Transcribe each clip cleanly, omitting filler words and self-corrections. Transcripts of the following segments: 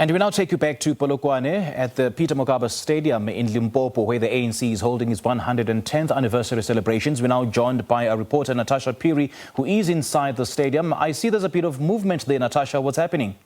And we now take you back to Polokwane at the Peter Mokaba Stadium in Limpopo, where the ANC is holding its 110th anniversary celebrations. We're now joined by our reporter, Natasha Piri, who is inside the stadium. I see there's a bit of movement there, Natasha. What's happening?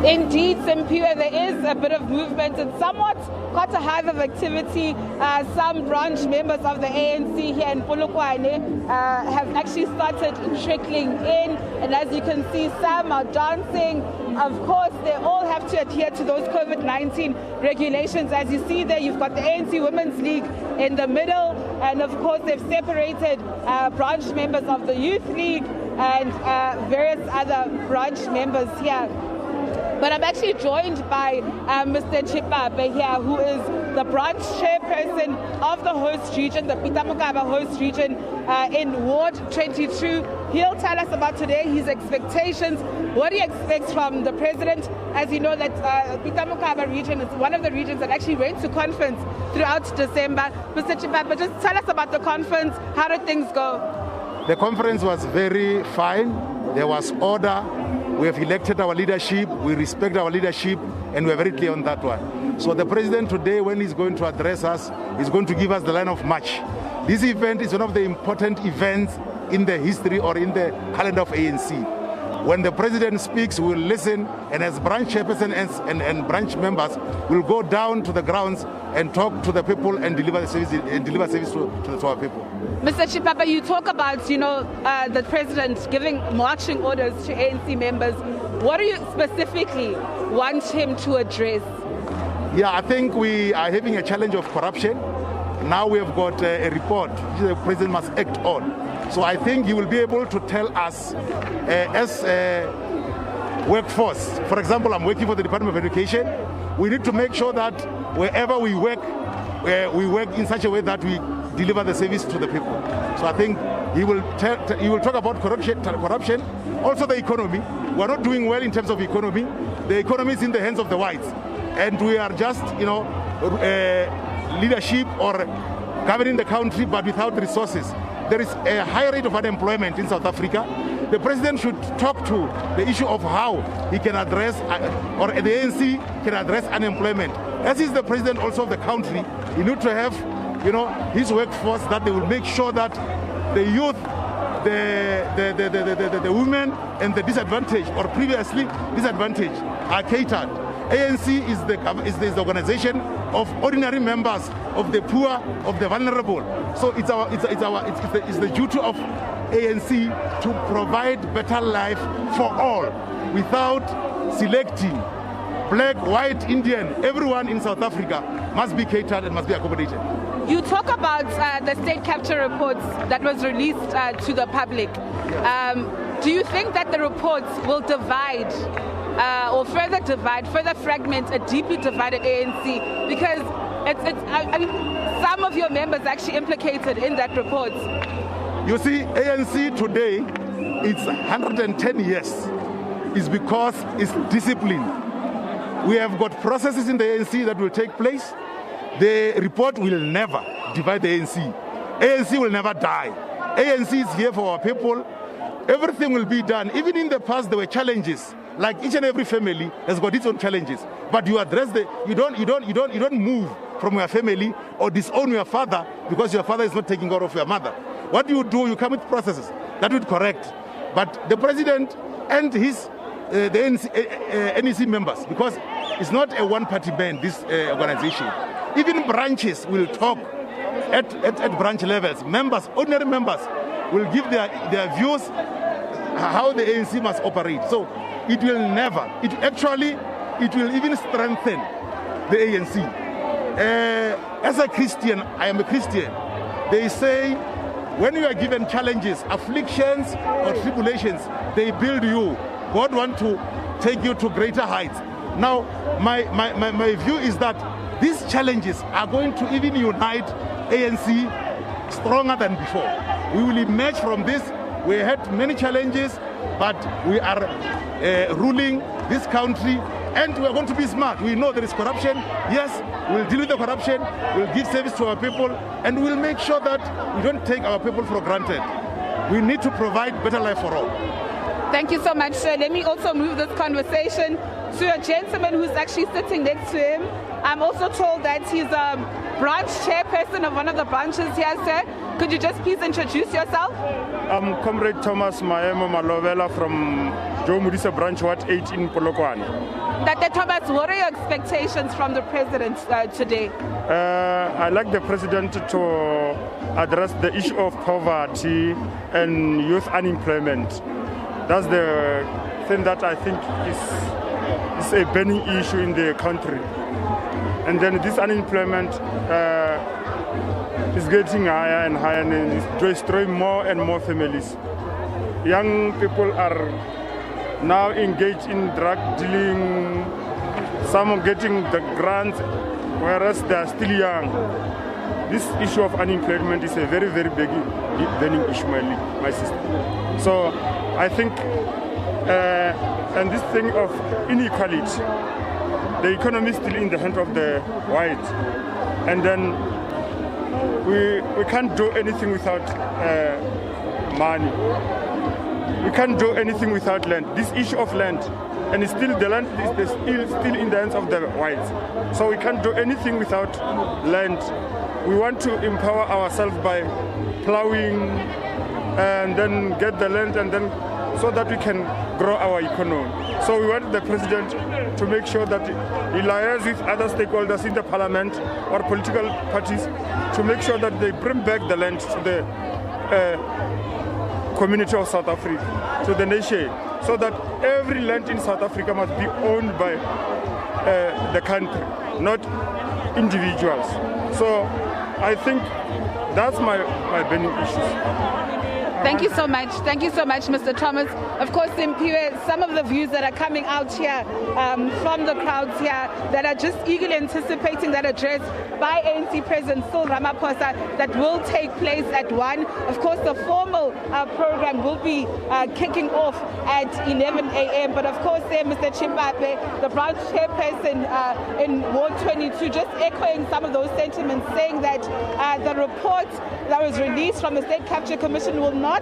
Indeed, Simpiwe, there is a bit of movement and somewhat quite a hive of activity. Some branch members of the ANC here in Polokwane have actually started trickling in, and as you can see, some are dancing. Of course, they all have to adhere to those COVID-19 regulations. As you see there, you've got the ANC Women's League in the middle, and of course, they've separated branch members of the Youth League and various other branch members here. But I'm actually joined by Mr. Chipape here, who is the branch chairperson of the host region, the Peter Mokaba host region in Ward 22. He'll tell us about today, his expectations, what he expects from the president. As you know, that Peter Mokaba region is one of the regions that actually went to conference throughout December. Mr. Chipape, just tell us about the conference. How did things go? The conference was very fine. There was order. We have elected our leadership, we respect our leadership, and we're very clear on that one. So the president today, when he's going to address us, is going to give us the line of march. This event is one of the important events in the history or in the calendar of ANC. When the president speaks, we'll listen, and as branch chairperson and branch members, we'll go down to the grounds and talk to the people and deliver the service, to our people. Mr. Chipape, you talk about, the president giving marching orders to ANC members. What do you specifically want him to address? Yeah, I think we are having a challenge of corruption. Now we have got a report which the president must act on. So I think he will be able to tell us as a workforce. For example, I'm working for the Department of Education. We need to make sure that wherever we work in such a way that we deliver the service to the people. So I think he will talk about corruption, also the economy. We're not doing well in terms of economy. The economy is in the hands of the whites, and we are just, leadership or governing the country, but without resources. There is a high rate of unemployment in South Africa. The president should talk to the issue of how he can address, or the ANC can address unemployment. As is the president also of the country, he needs to have his workforce, that they will make sure that the youth, the women and the disadvantaged or previously disadvantaged are catered. ANC is the organization of ordinary members, of the poor, of the vulnerable. So it's the duty of ANC to provide better life for all without selecting black, white, Indian. Everyone in South Africa must be catered and must be accommodated. You talk about the state capture reports that was released to the public. Do you think that the reports will divide or further fragment a deeply divided ANC? Because some of your members actually implicated in that report. You see, ANC today, it's 110 years. It's because it's discipline. We have got processes in the ANC that will take place. The report will never divide the ANC. ANC will never die. ANC is here for our people. Everything will be done. Even in the past, there were challenges. Like each and every family has got its own challenges. But you address you don't move from your family or disown your father because your father is not taking care of your mother. What do? You come with processes that would correct. But the president and the NEC members, because it's not a one-party band, this organization. Even branches will talk at branch levels. Members, ordinary members, will give their views how the ANC must operate. So it will even strengthen the ANC. As a Christian, I am a Christian. They say when you are given challenges, afflictions or tribulations, they build you. God wants to take you to greater heights. Now, my view is that these challenges are going to even unite ANC stronger than before. We will emerge from this. We had many challenges, but we are ruling this country, and we are going to be smart. We know there is corruption. Yes, we'll deal with the corruption. We'll give service to our people, and we'll make sure that we don't take our people for granted. We need to provide better life for all. Thank you so much. Let me also move this conversation to a gentleman who's actually sitting next to him. I'm also told that he's a branch chairperson of one of the branches here, sir. Could you just please introduce yourself? I'm Comrade Thomas Maemo Malovela from Joe Mudisa Branch Ward 8 in Polokwane. Dr. Thomas, what are your expectations from the president today? I'd like the president to address the issue of poverty and youth unemployment. That's the thing that I think is a burning issue in the country. And then this unemployment is getting higher and higher and is destroying more and more families. Young people are now engaged in drug dealing, some are getting the grants, whereas they are still young. This issue of unemployment is a very, very big burning issue, my sister. So I think, and this thing of inequality, the economy is still in the hand of the white. And then we can't do anything without money. We can't do anything without land. This issue of land, and it's still the land is still in the hands of the whites. So we can't do anything without land. We want to empower ourselves by plowing and then get the land and then so that we can grow our economy. So we want the president to make sure that he liaises with other stakeholders in the parliament or political parties to make sure that they bring back the land to the community of South Africa, to the nation, so that every land in South Africa must be owned by the country, not individuals. So I think that's my burning issues. Thank you so much. Thank you so much, Mr. Thomas. Of course, Simpiwe, some of the views that are coming out here from the crowds here that are just eagerly anticipating that address by ANC President Cyril Ramaphosa that will take place at 1. Of course, the formal program will be kicking off at 11 a.m. But of course, there, Mr. Chimpape, the branch chairperson in Ward 22, just echoing some of those sentiments, saying that the report that was released from the State Capture Commission will not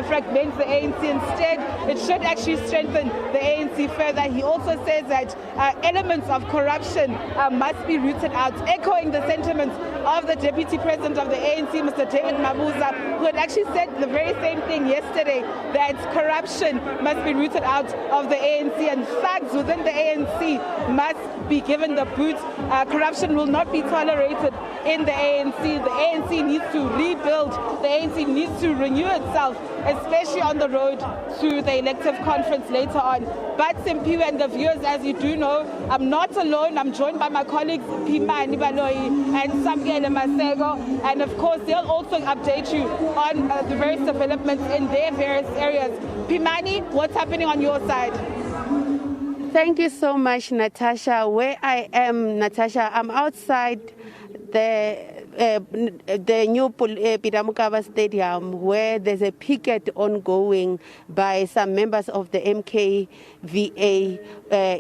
fragment the ANC. Instead, it should actually strengthen the ANC further. He also says that elements of corruption must be rooted out, echoing the sentiments of the Deputy President of the ANC, Mr. David Mabuza, who had actually said the very same thing yesterday, that corruption must be rooted out of the ANC and thugs within the ANC must be given the boot. Corruption will not be tolerated in the ANC. The ANC needs to rebuild. The ANC needs to renew itself, especially on the road to the elective conference later on. But Simpiwe and the viewers, as you do know, I'm not alone. I'm joined by my colleagues Pimani Baloyi and Samkele Masego, and of course they'll also update you on the various developments in their various areas. Pimani, what's happening on your side? Thank you so much, Natasha. Where I am, Natasha, I'm outside the new Peter Mokaba Stadium, where there's a picket ongoing by some members of the MKVA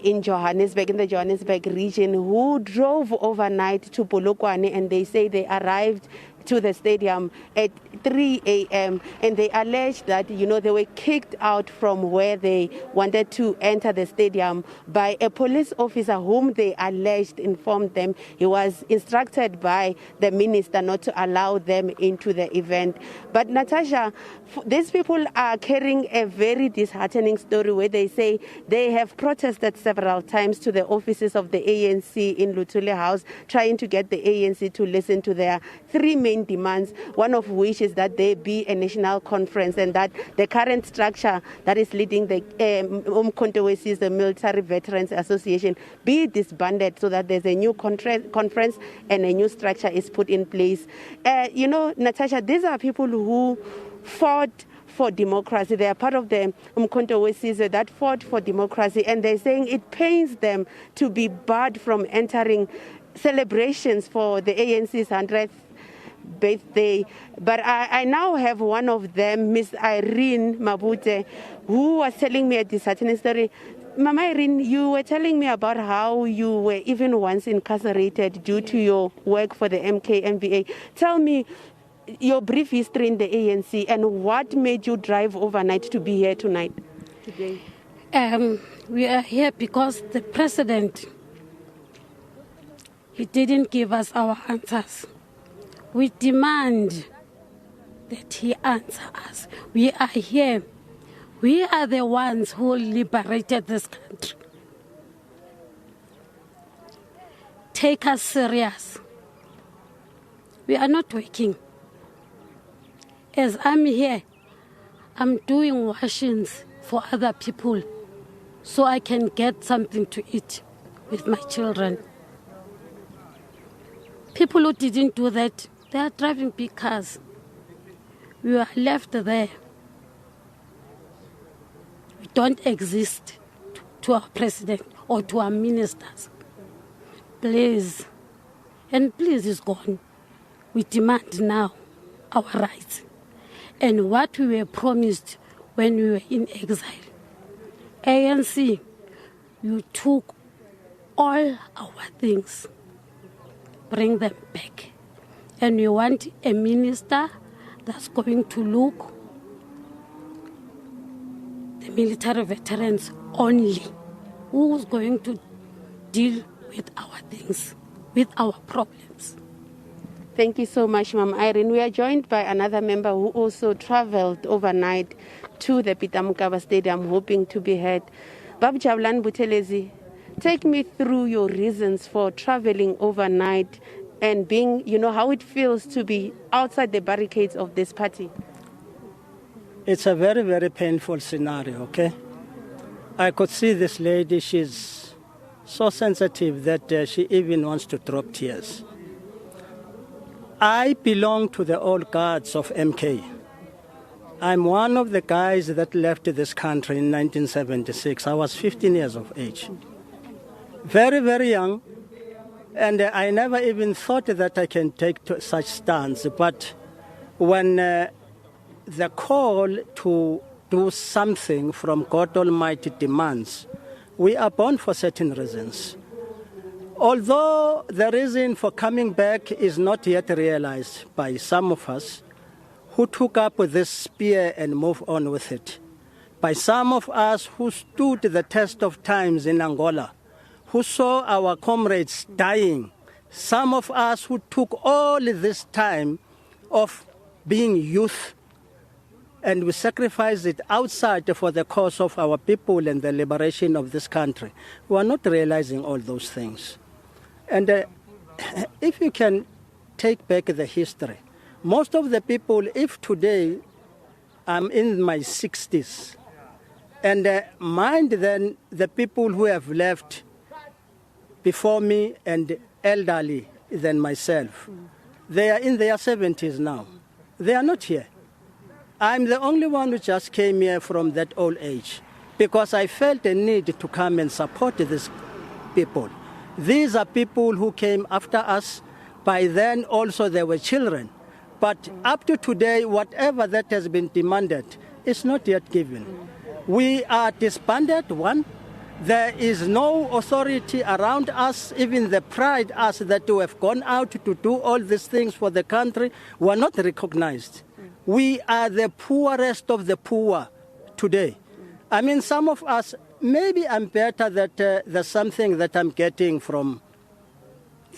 in Johannesburg, in the Johannesburg region, who drove overnight to Polokwane, and they say they arrived to the stadium at 3 a.m. and they alleged that, they were kicked out from where they wanted to enter the stadium by a police officer whom they alleged informed them he was instructed by the minister not to allow them into the event. But Natasha, these people are carrying a very disheartening story where they say they have protested several times to the offices of the ANC in Luthuli House, trying to get the ANC to listen to their three main demands, one of which is that there be a national conference and that the current structure that is leading the the Military Veterans Association, be disbanded so that there's a new conference and a new structure is put in place. Natasha, these are people who fought for democracy. They are part of the Umkhonto that fought for democracy, and they're saying it pains them to be barred from entering celebrations for the ANC's 100th birthday. But I now have one of them, Miss Irene Mabute, who was telling me a disheartening story. Mama Irene, you were telling me about how you were even once incarcerated due to your work for the MKMVA. Tell me your brief history in the ANC and what made you drive overnight to be here tonight. today? We are here because the president, he didn't give us our answers. We demand that he answer us. We are here. We are the ones who liberated this country. Take us serious. We are not working. As I'm here, I'm doing washings for other people so I can get something to eat with my children. People who didn't do that, they are driving big cars. We are left there. We don't exist to our president or to our ministers. Please, and please is gone. We demand now our rights and what we were promised when we were in exile. ANC, you took all our things, bring them back. And we want a minister that's going to look the military veterans only, who's going to deal with our things, with our problems. Thank you so much, Ma'am Irene. We are joined by another member who also traveled overnight to the Peter Mokaba Stadium hoping to be heard. Babu Jabulan Buthelezi, take me through your reasons for traveling overnight and being, how it feels to be outside the barricades of this party. It's a very, very painful scenario, okay? I could see this lady, she's so sensitive that she even wants to drop tears. I belong to the old guards of MK. I'm one of the guys that left this country in 1976. I was 15 years of age. Very, very young. And I never even thought that I can take such stance. But when the call to do something from God Almighty demands, we are born for certain reasons. Although the reason for coming back is not yet realized by some of us who took up this spear and moved on with it, by some of us who stood the test of times in Angola, who saw our comrades dying, some of us who took all this time of being youth and we sacrificed it outside for the cause of our people and the liberation of this country. We are not realizing all those things. And if you can take back the history, most of the people, if today I'm in my 60s, and mind then the people who have left before me and elderly than myself, they are in their 70s now. They are not here. I'm the only one who just came here from that old age because I felt a need to come and support these people. These are people who came after us. By then also they were children. But up to today, whatever that has been demanded is not yet given. We are disbanded, one. There is no authority around us, even the pride us that we have gone out to do all these things for the country were not recognized. We are the poorest of the poor today. I mean, some of us, maybe I'm better that there's something that I'm getting from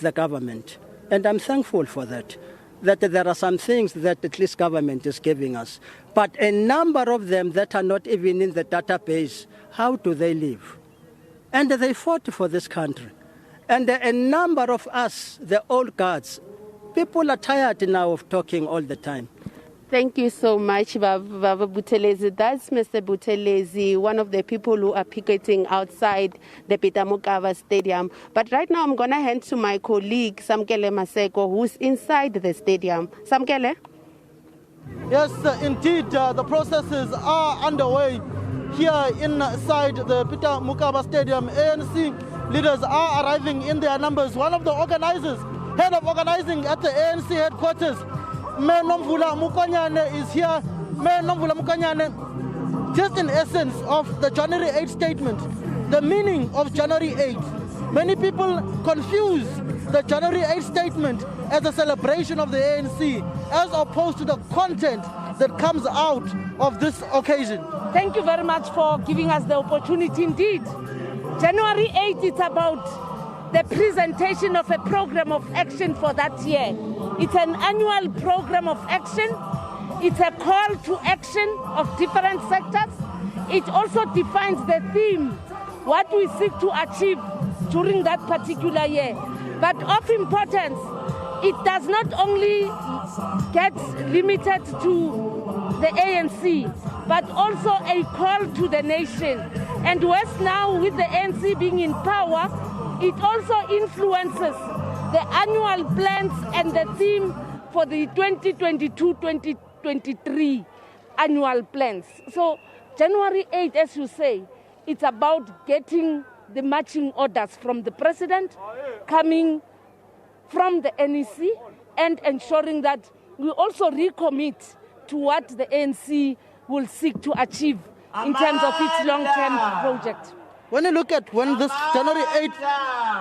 the government. And I'm thankful for that there are some things that at least government is giving us. But a number of them that are not even in the database, how do they live? And they fought for this country. And a number of us, the old guards, people are tired now of talking all the time. Thank you so much, Baba Buthelezi. That's Mr. Buthelezi, one of the people who are picketing outside the Peter Mokaba Stadium. But right now I'm going to hand to my colleague, Samkele Maseko, who's inside the stadium. Samkele? Yes, indeed, the processes are underway here inside the Peter Mokaba Stadium. ANC leaders are arriving in their numbers. One of the organizers, head of organizing at the ANC headquarters, Mayor Nomvula Mukanyane, is here. Mayor Nomvula Mukanyane, just in essence of the January 8 statement, the meaning of January 8. Many people confuse the January 8 statement as a celebration of the ANC as opposed to the content that comes out of this occasion? Thank you very much for giving us the opportunity. Indeed, January 8th, it's about the presentation of a program of action for that year. It's an annual program of action. It's a call to action of different sectors. It also defines the theme, what we seek to achieve during that particular year. But of importance, it does not only get limited to the ANC, but also a call to the nation. And West now, with the ANC being in power, it also influences the annual plans and the theme for the 2022-2023 annual plans. So January 8th, as you say, it's about getting the marching orders from the president, coming from the NEC, and ensuring that we also recommit to what the ANC will seek to achieve in terms of its long-term project. When you look at when this January 8th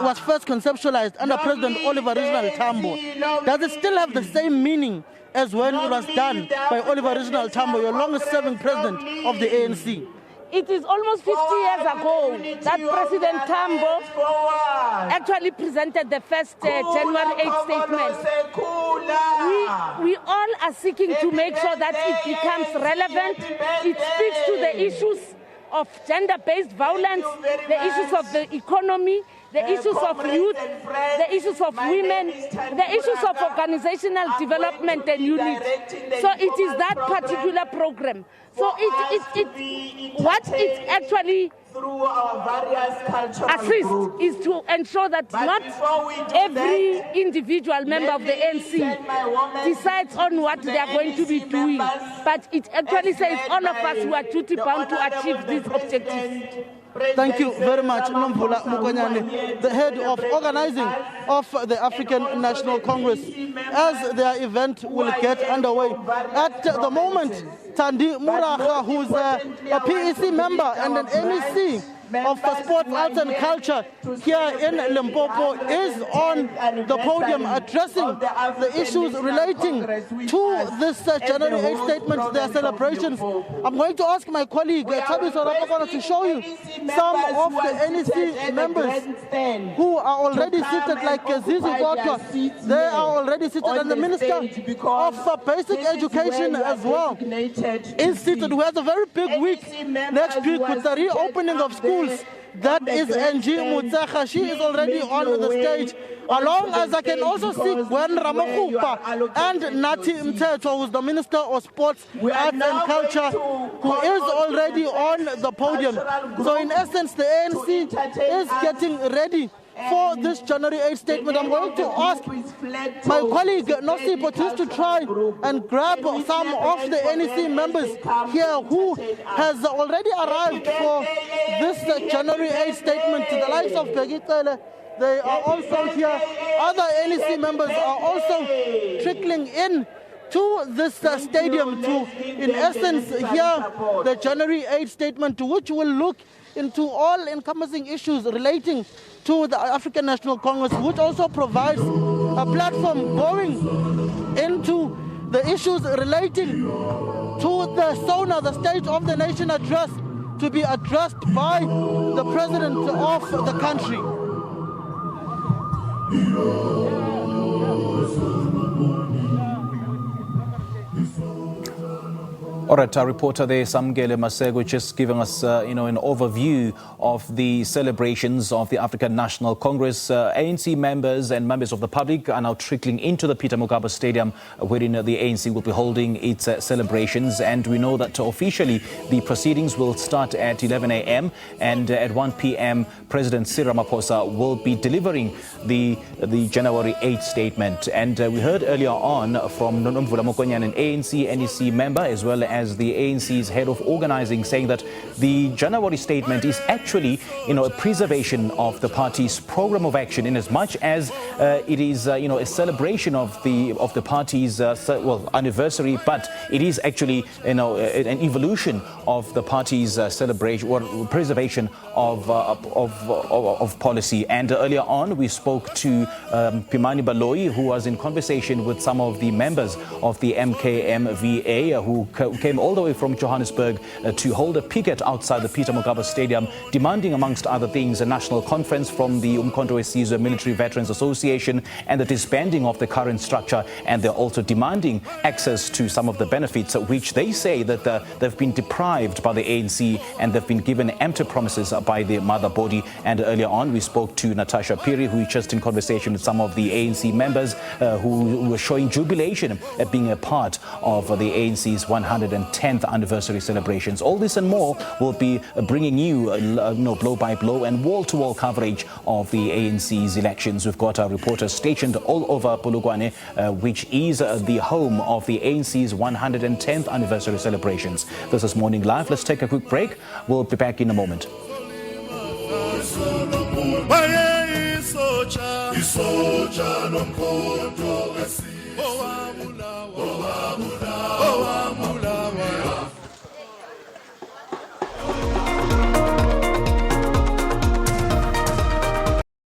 was first conceptualized under President Oliver Reginald Tambo, does it still have the same meaning as when it was done by Oliver Reginald Tambo, your longest-serving president of the ANC? It is almost 50 years ago that President Tambo actually presented the first January 8th statement. We all are seeking to make sure that it becomes relevant. It speaks to the issues of gender-based violence, the issues of the economy, the issues of youth, the issues of women, the issues of organizational development and unity. So it is that particular program. So what it actually assists is to ensure that not every individual member of the ANC decides on what they are going to be doing, but it actually says all of us who are duty bound to achieve these objectives. Thank you very much, Nomvula Mokonyane, the head of organizing of the African National Congress, as their event will get underway. At the moment, Thandi Muraga, who's a PEC member and an MEC of Sports, Arts and Culture here in Limpopo, is on the podium addressing the issues relating to this January 8th statement, their celebrations. I'm going to ask my colleague Thabiso Rapapana to show you some of the NEC members who are already seated, like Zizi Kodwa. They are already seated, and the Minister of Basic Education as well is seated, who has a very big week next week with the reopening of schools. That is NG Mutsacha. She is already on the stage, along as I can also see Gwen Ramaphosa and Nati Mteto, who's the Minister of Sports, Arts and Culture, who is already on the podium. So in essence, the ANC is getting ready for this January 8th statement. I'm going to ask my colleague Nosipho to try and grab some of the NEC members here who has already arrived for this January 8th statement. The likes of Begitele, they are also here. Other NEC members are also trickling in to this stadium to, in essence, hear the January 8th statement, which will look into all-encompassing issues relating to the African National Congress, which also provides a platform going into the issues relating to the SONA, the State of the Nation address, to be addressed by the President of the country. All right, our reporter there, Samgele Masego, just giving us, an overview of the celebrations of the African National Congress. ANC members and members of the public are now trickling into the Peter Mokaba Stadium, wherein the ANC will be holding its celebrations. And we know that officially the proceedings will start at 11 a.m. and at 1 p.m. President Cyril Ramaphosa will be delivering the January 8th statement. And we heard earlier on from Nomvula Mokonyane, an ANC NEC member, as well as the ANC's head of organizing, saying that the January statement is actually, a preservation of the party's program of action, in as much as it is, a celebration of the party's anniversary, but it is actually, an evolution of the party's celebration or preservation of policy. And earlier on, we spoke to Pimani Baloyi, who was in conversation with some of the members of the MKMVA who came all the way from Johannesburg to hold a picket outside the Peter Mokaba Stadium, demanding, amongst other things, a national conference from the Umkhonto weSizwe Military Veterans Association and the disbanding of the current structure. And they're also demanding access to some of the benefits which they say that they've been deprived by the ANC, and they've been given empty promises by the mother body. And earlier on, we spoke to Natasha Piri, who is just in conversation with some of the ANC members who were showing jubilation at being a part of the ANC's 110th anniversary celebrations. All this and more will be bringing you blow by blow and wall-to-wall coverage of the ANC's elections. We've got our reporters stationed all over Polokwane, which is the home of the ANC's 110th anniversary celebrations. This is Morning Live. Let's take a quick break. We'll be back in a moment. Isoja nomkhonto